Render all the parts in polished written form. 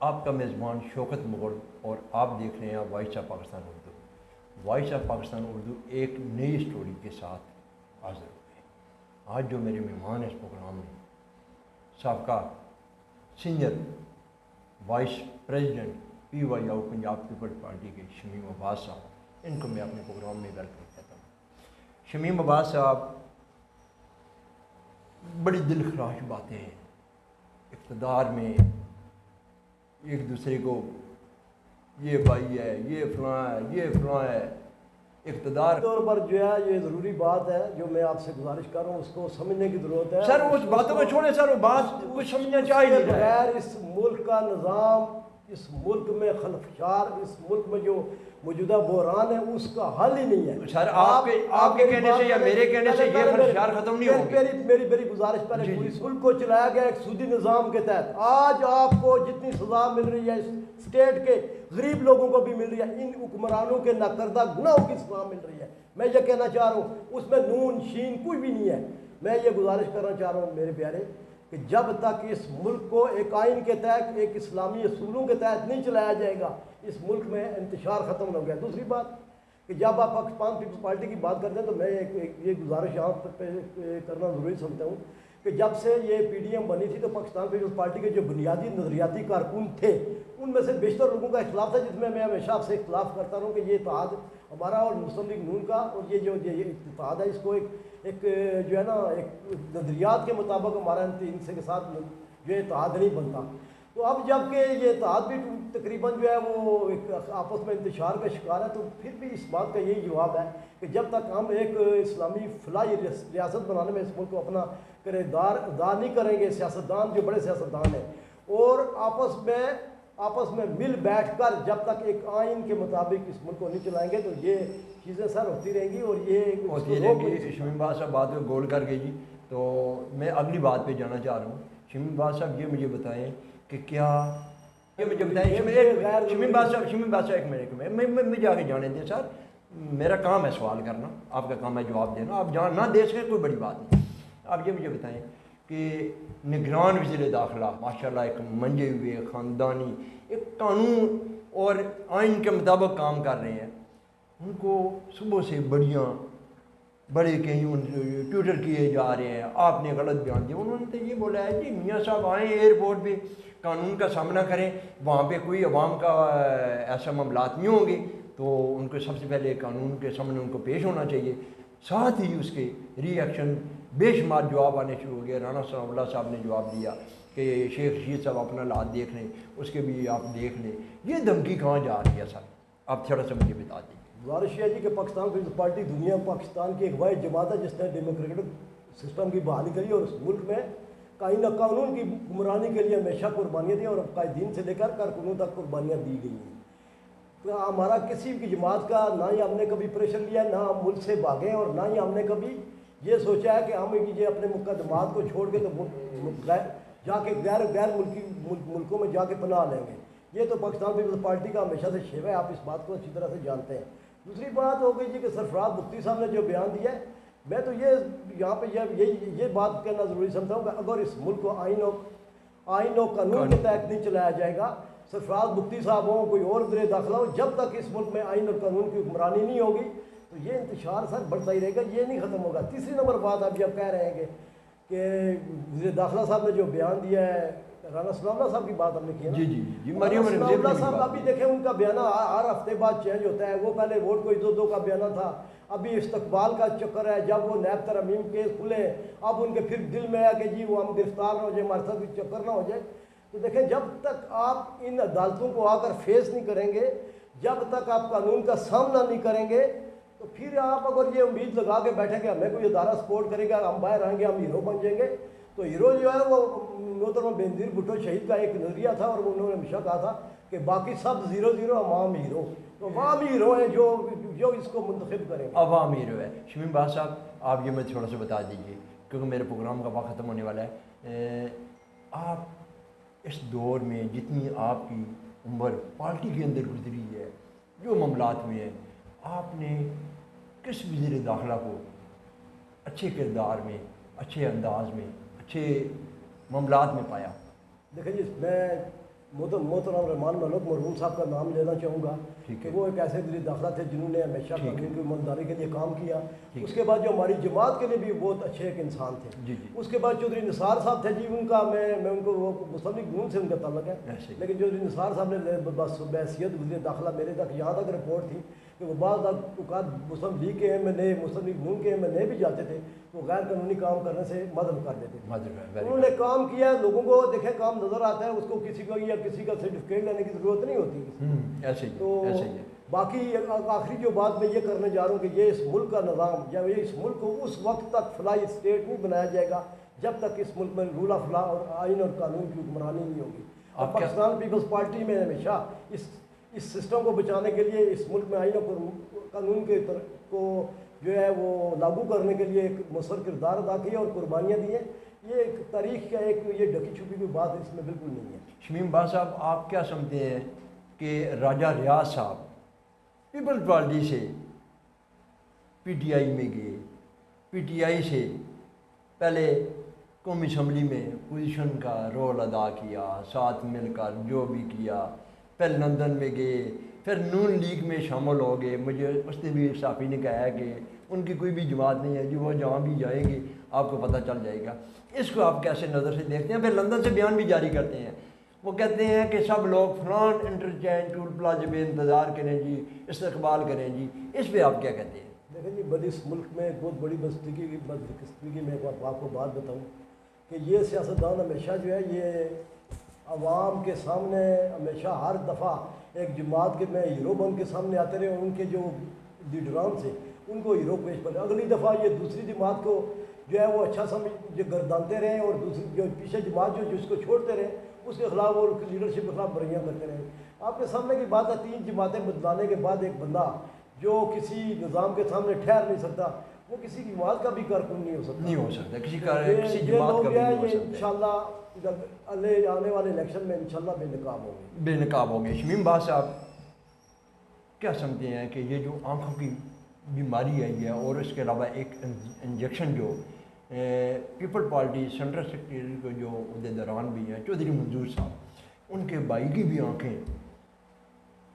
آپ کا میزبان شوکت مغل اور آپ دیکھ رہے ہیں voice of Pakistan Urdu. Voice of Pakistan Urdu ایک نئی اسٹوری کے ساتھ حاضر ہو گئے۔ آج جو میرے مہمان ہیں اس پروگرام میں، سابقہ سینئر وائس پریزیڈنٹ پی وائی آؤ پنجاب پیپلز پارٹی کے شمیم عباس صاحب، ان کو میں اپنے پروگرام میں ویلکم کہتا ہوں۔ شمیم عباس صاحب بڑی دل خراش باتیں ہیں، اقتدار میں ایک دوسرے کو یہ بھائی ہے، یہ فلاں ہے، یہ فلاں ہے، اقتدار طور پر جو ہے یہ ضروری بات ہے جو میں آپ سے گزارش کر رہا ہوں، اس کو سمجھنے کی ضرورت ہے۔ سر اس باتوں کو چھوڑیں سر، وہ بات کچھ سمجھنا چاہیے بغیر اس ملک کا نظام، اس ملک میں خلفشار، اس ملک میں جو موجودہ بحران ہے اس کا حل ہی نہیں ہے۔ سر آپ کے کہنے سے یا میرے کہنے سے یہ خلفشار ختم نہیں ہوگی۔ میری گزارش پہلے پوری ملک کو چلایا گیا ایک سودی نظام کے تحت۔ آج آپ کو جتنی سزا مل رہی ہے اسٹیٹ کے غریب لوگوں کو بھی مل رہی ہے، ان حکمرانوں کے ناکردہ گناہوں کی سزا مل رہی ہے۔ میں یہ کہنا چاہ رہا ہوں اس میں نون شین کوئی بھی نہیں ہے۔ میں یہ گزارش کرنا چاہ رہا ہوں میرے پیارے کہ جب تک اس ملک کو ایک آئین کے تحت، ایک اسلامی اصولوں کے تحت نہیں چلایا جائے گا، اس ملک میں انتشار ختم ہو گیا۔ دوسری بات کہ جب آپ پاکستان پیپلز پارٹی کی بات کرتے ہیں تو میں یہ گزارش یہاں پہ کرنا ضروری سمجھتا ہوں کہ جب سے یہ پی ڈی ایم بنی تھی تو پاکستان پیپلز پارٹی کے جو بنیادی نظریاتی کارکن تھے ان میں سے بیشتر لوگوں کا اختلاف تھا، جس میں ہمیشہ آپ سے اختلاف کرتا رہوں کہ یہ اتحاد ہمارا اور مسلم لیگ نون کا، اور یہ جو اتحاد ہے اس کو ایک جو ہے نا ایک نظریات کے مطابق ہمارا ان سے کے ساتھ جو اتحاد نہیں بنتا۔ تو اب جب کہ یہ اتحاد بھی تقریباً جو ہے وہ ایک آپس میں انتشار کا شکار ہے، تو پھر بھی اس بات کا یہی جواب ہے کہ جب تک ہم ایک اسلامی فلاحی ریاست بنانے میں اس ملک کو اپنا کردار ادا نہیں کریں گے، سیاستدان جو بڑے سیاستدان ہیں، اور آپس میں مل بیٹھ کر جب تک ایک آئین کے مطابق اس ملک کو نہیں چلائیں گے تو یہ چیزیں سر ہوتی رہیں گی اور یہ ہوتی رہیں گی۔ شمیم باز صاحب بات کو گول کر گئی جی، تو میں اگلی بات پہ جانا چاہ رہا ہوں۔ شمیم باز صاحب یہ مجھے بتائیں کہ کیا یہ مجھے بتائیں شمیم باز صاحب ایک منٹ میں جا کے جانے دیں سر، میرا کام ہے سوال کرنا، آپ کا کام ہے جواب دینا، آپ جان نہ دے سکیں کوئی بڑی بات نہیں۔ آپ یہ مجھے بتائیں کہ نگران وزیر داخلہ ماشاءاللہ ایک منجے ہوئے خاندانی، ایک قانون اور آئین کے مطابق کام کر رہے ہیں، ان کو صبح سے بڑے کہیں ٹویٹر کیے جا رہے ہیں، آپ نے غلط بیان دیا۔ انہوں نے تو یہ بولا ہے جی میاں صاحب آئیں ایئرپورٹ پہ قانون کا سامنا کریں، وہاں پہ کوئی عوام کا ایسا معاملات نہیں ہوں گے، تو ان کو سب سے پہلے قانون کے سامنے ان کو پیش ہونا چاہیے۔ ساتھ ہی اس کے ری ایکشن بے شمار جواب آنے شروع ہو گئے۔ رانا ثناء اللہ صاحب نے جواب دیا کہ شیخ رشید صاحب اپنا لات دیکھ لیں، اس کے بھی آپ دیکھ لیں۔ یہ دھمکی کہاں جا رہی ہے سر؟ آپ تھوڑا سا مجھے بتا دیجیے۔ گزارش ہے جی کہ پاکستان پیپلز پارٹی دنیا پاکستان کی ایک واحد جماعت ہے جس نے ڈیموکریٹک سسٹم کی بحالی کری اور اس ملک میں قانون کی حکمرانی کے لیے ہمیشہ قربانیاں دیں اور قائدین سے لے کر کارکنوں تک قربانیاں دی گئی ہیں۔ تو ہمارا کسی کی جماعت کا نہ ہی ہم نے کبھی پریشر لیا، نہ ہم ملک سے بھاگے اور نہ ہی ہم نے کبھی یہ سوچا ہے کہ ہم یہ اپنے مقدمات کو چھوڑ کے تو جا کے غیر ملکی ملکوں میں جا کے پناہ لیں گے۔ یہ تو پاکستان پیپلز پارٹی کا ہمیشہ سے شیوہ ہے، آپ اس بات کو اچھی طرح سے جانتے ہیں۔ دوسری بات ہو گئی جی کہ سرفراز مفتی صاحب نے جو بیان دیا ہے، میں تو یہاں پہ یہ بات کہنا ضروری سمجھتا ہوں کہ اگر اس ملک کو آئین و قانون کے تحت نہیں چلایا جائے گا، سرفراز مفتی صاحب ہوں، کوئی اور وزیر داخلہ ہو، جب تک اس ملک میں آئین اور قانون کی حکمرانی نہیں ہوگی تو یہ انتشار سر بڑھتا ہی رہے گا، یہ نہیں ختم ہوگا۔ تیسری نمبر بات آپ جب کہہ رہے ہیں کہ وزیر داخلہ صاحب نے جو بیان دیا ہے، رانا ثناء اللہ صاحب کی بات ہم نے کی ہے نا، جی رانا ثناء اللہ صاحب ابھی دیکھیں ان کا بیانہ ہر ہفتے بعد چینج ہوتا ہے۔ وہ پہلے ووٹ کو عزت دو کا بیانہ تھا، ابھی استقبال کا چکر ہے، جب وہ نیب ترمیم کیس کھلے اب ان کے پھر دل میں آیا کہ جی وہ ہم گرفتار نہ ہو جائے، ہمارے ساتھ بھی چکر نہ ہو جائے۔ تو دیکھیں جب تک آپ ان عدالتوں کو آ کر فیس نہیں کریں گے، جب تک آپ قانون کا سامنا نہیں کریں گے، تو پھر آپ اگر یہ امید لگا کے بیٹھیں کہ ہمیں کوئی ادارہ سپورٹ کرے گا، ہم باہر آئیں گے، ہم ہیرو بن جائیں گے، تو ہیرو جو ہے وہ محترم بینظیر بھٹو شہید کا ایک نظریہ تھا اور انہوں نے ہمیشہ کہا تھا کہ باقی سب 0-0 عوام ہیرو، تو عوام ہیرو ہیں جو اس کو منتخب کریں گے۔ عوام ہیرو ہے۔ شمیم باز صاحب آپ یہ مجھے تھوڑا سا بتا دیجیے کیونکہ میرے پروگرام کا وقت ختم ہونے والا ہے۔ آپ اس دور میں جتنی آپ کی عمر پارٹی کے اندر گزری ہے، جو معاملات میں ہیں، آپ نے کس وزیر داخلہ کو اچھے کردار میں، اچھے انداز میں، اچھے معاملات میں پایا؟ دیکھیں جی میں मोहतरम रहमान मलिक मरहूम साहब का नाम लेना चाहूँगा कि वो एक ऐसे वज़ीर दाखिला थे जिन्होंने हमेशा कानून की ईमानदारी के लिए काम किया। उसके बाद जो हमारी जमात के लिए भी बहुत अच्छे एक इंसान थे। उसके बाद चौधरी निसार साहब थे जी, उनका मैं उनको वो मुस्लिम लीग नून से उनका ताल्लुक है, लेकिन चौधरी निसार साहब ने बस बहैसियत वज़ीर दाखिला मेरे तक यहाँ तक रिपोर्ट थी कि वो बाद मुस्लिम लीग के MNA मुस्लिम लीग नून के MNA भी जाते थे तो गैर कानूनी काम करने से मदद कर देते थे। उन्होंने काम किया, लोगों को देखे काम नज़र आता है, उसको किसी को या किसी का सर्टिफिकेट लेने की ज़रूरत नहीं होती। ऐसे ही तो बाकी आखिरी जो बात मैं ये करने जा रहा हूँ कि ये इस मुल्क का निज़ाम या इस मुल्क को उस वक्त तक फलाही स्टेट नहीं बनाया जाएगा जब तक इस मुल्क में रूल ऑफ लॉ और आइन और कानून की हुक्मरानी नहीं होगी। और पाकिस्तान पीपल्स पार्टी में हमेशा इस सिस्टम को बचाने के लिए, इस मुल्क में आइन और कानून के को जो है वो लागू करने के लिए एक मुसर किरदार अदा किया और कुर्बानियाँ दी हैं। ये एक तारीख का एक ये ढकी छुपी हुई बात इसमें बिल्कुल नहीं है। शमीम बात साहब, आप क्या समझते हैं कि राजा रियाज साहब पीपल्स पार्टी से PTI में गए, PTI से पहले कौमी असम्बली में पोजीशन का रोल अदा किया, साथ मिलकर जो भी किया, फिर लंदन में गए, फिर नून लीग में शामिल हो गए। मुझे उसने भी एक साफ़ी ने कहा है कि उनकी कोई भी जमात नहीं है जी, वो जहाँ भी जाएंगे आपको पता चल जाएगा। इसको आप कैसे नज़र से देखते हैं? फिर लंदन से बयान भी जारी करते हैं, वो कहते हैं कि सब लोग फलान इंटरचेंज टूल प्लाजा में इंतज़ार करें जी, इस्तकबाल करें जी। इस पर आप क्या कहते हैं? देखें जी, बड़ी इस मुल्क में बहुत बड़ी बदकिस्मती की मैं आपको बात बताऊँ कि ये सियासतदान हमेशा जो है ये आवाम के सामने हमेशा हर दफ़ा एक जमात के में हीरो बन के सामने आते रहे, उनके जो लीडरान से उनको हीरो पेश कर। अगली दफ़ा ये दूसरी जमात को जो है वो अच्छा समझ जो गर्दानते रहे और दूसरी जो पीछे जमात जो जिसको छोड़ते रहे उसके खिलाफ और उसकी लीडरशिप के खिलाफ बरियाँ करते रहे। आपके सामने की बात है, 3 जमातें बदलाने के बाद एक बंदा जो किसी निज़ाम के सामने ठहर नहीं सकता, वो किसी जमात का भी कारकुन नहीं हो सकता, किसी जमात का भी नहीं हो सकता। इंशाल्लाह आने वाले इलेक्शन में इंशाल्लाह बेनकाब होंगे। शमीम बात साहब, क्या समझते हैं कि ये जो आँखों की बीमारी आई है और इसके अलावा एक इंजेक्शन जो पीपल पार्टी सेंट्रल सेक्रेटरी को जो उहदे दौरान भी हैं चौधरी मंजूर साहब, उनके भाई की भी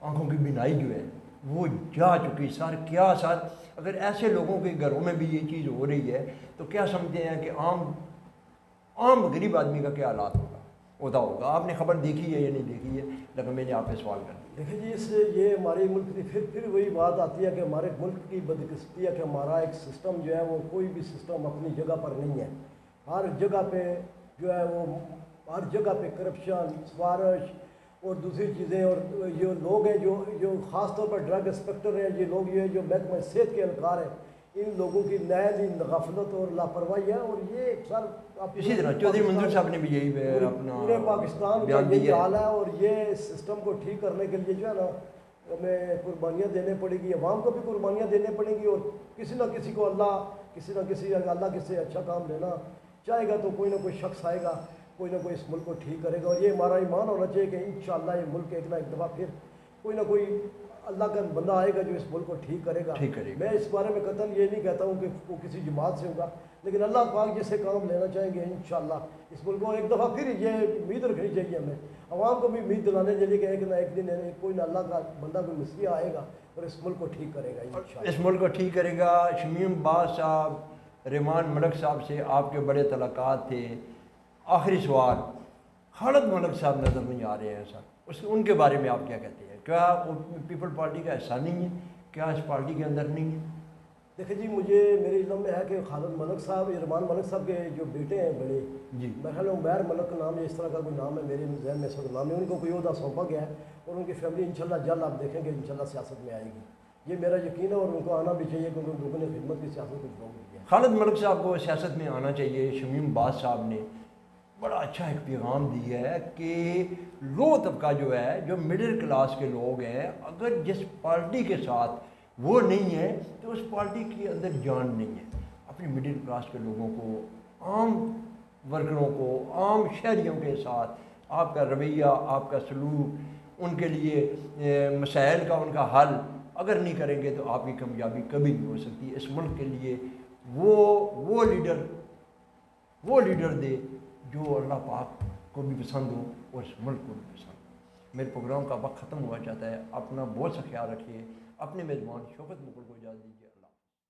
आँखों की बीनाई जो है वो जा चुकी। सर क्या सर, अगर ऐसे लोगों के घरों में भी ये चीज़ हो रही है तो क्या समझते हैं कि आम गरीब आदमी का क्या हालात होता होगा? आपने खबर देखी है या नहीं देखी है, लेकिन मैंने आप पे सवाल कर दिया। देखिए जी, इससे ये हमारे मुल्क की फिर वही बात आती है कि हमारे मुल्क की बदकिस्मती है कि हमारा एक सिस्टम जो है वो कोई भी सिस्टम अपनी जगह पर नहीं है। हर जगह पे जो है वो हर जगह पे करप्शन, सिफारिश और दूसरी चीज़ें, और ये लोग हैं जो ख़ास तौर पर ड्रग इंस्पेक्टर हैं, ये लोग ये जो महकमा सेहत के एहलकार हैं, इन लोगों की नहली गफलत और लापरवाही है। और ये सर इसी तरह चौधरी मंजूर साहब ने भी यही अपना पूरे पाकिस्तान का यही हाल है। और ये सिस्टम को ठीक करने के लिए जो है ना हमें कुर्बानियाँ देने पड़ेगी, अवाम को भी कुर्बानियाँ देने पड़ेंगी, और किसी न किसी को अल्लाह किसी अच्छा काम देना चाहेगा तो कोई ना कोई शख्स आएगा, कोई ना कोई इस मुल्क को ठीक करेगा। और ये हमारा ईमान होना चाहिए कि इंशाअल्लाह ये मुल्क एक ना एक दफ़ा फिर कोई ना कोई अल्लाह का बंदा आएगा जो इस मुल्क को ठीक करेगा। मैं इस बारे में कतई ये नहीं कहता हूँ कि वो किसी जमात से होगा, लेकिन अल्लाह पाक जिससे काम लेना चाहेंगे इंशाअल्लाह इस मुल्क को एक दफ़ा फिर ये उम्मीद रखनी चाहिए हमें, आवाम को भी उम्मीद दिलाने चाहिए कि एक ना एक दिन कोई ना अल्लाह का बंदा कोई मसीहा आएगा और इस मुल्क को ठीक करेगा इंशाअल्लाह। इस मुल्क को ठीक करेगा। शमीम बाज साहब, रहमान मलिक साहब से आपके बड़े तलक़ात थे। आखिरी सवाल, खालिद मलिक साहब नज़र नहीं आ रहे हैं सर, उनके बारे में आप क्या कहते हैं? क्या वो पीपल पार्टी का हिस्सा नहीं है? क्या इस पार्टी के अंदर नहीं है? देखिए जी, मेरे इल्म में है कि खालिद मलिक साहब, रहमान मलिक साहब के जो बेटे हैं बड़े जी, मेरे ख्याल उमैर मलिक नाम है, इस तरह का कोई नाम है मेरे जहन में, सब नाम है, उनको कोई ओहदा सौंपा गया है और उनकी फैमिली इंशाल्लाह जल्द आप देखेंगे इंशाल्लाह सियासत में आएगी। ये मेरा यकीन है और उनको आना भी चाहिए क्योंकि उन लोगों ने खिदमत की सियासत को फ़रोग़ दिया। खालिद मलिक साहब को सियासत में आना चाहिए। शमीम बाज साहब ने बड़ा अच्छा एक पैगाम दिया है कि लो तबका जो है, जो मिडिल क्लास के लोग हैं, अगर जिस पार्टी के साथ वो नहीं है तो उस पार्टी के अंदर जान नहीं है। अपने मिडिल क्लास के लोगों को, आम वर्करों को, आम शहरियों के साथ आपका रवैया, आपका सलूक, उनके लिए मसाइल का उनका हल अगर नहीं करेंगे तो आपकी कामयाबी कभी नहीं हो सकती। इस मुल्क के लिए वो लीडर दे जो अल्लाह पाक को भी पसंद हो और इस मुल्क को भी पसंद हो। میرے پروگرام کا وقت ختم ہوا چاہتا ہے. اپنا بہت سا خیال رکھیے. اپنے میزبان شوکت مغل کو اجازت دیجیے.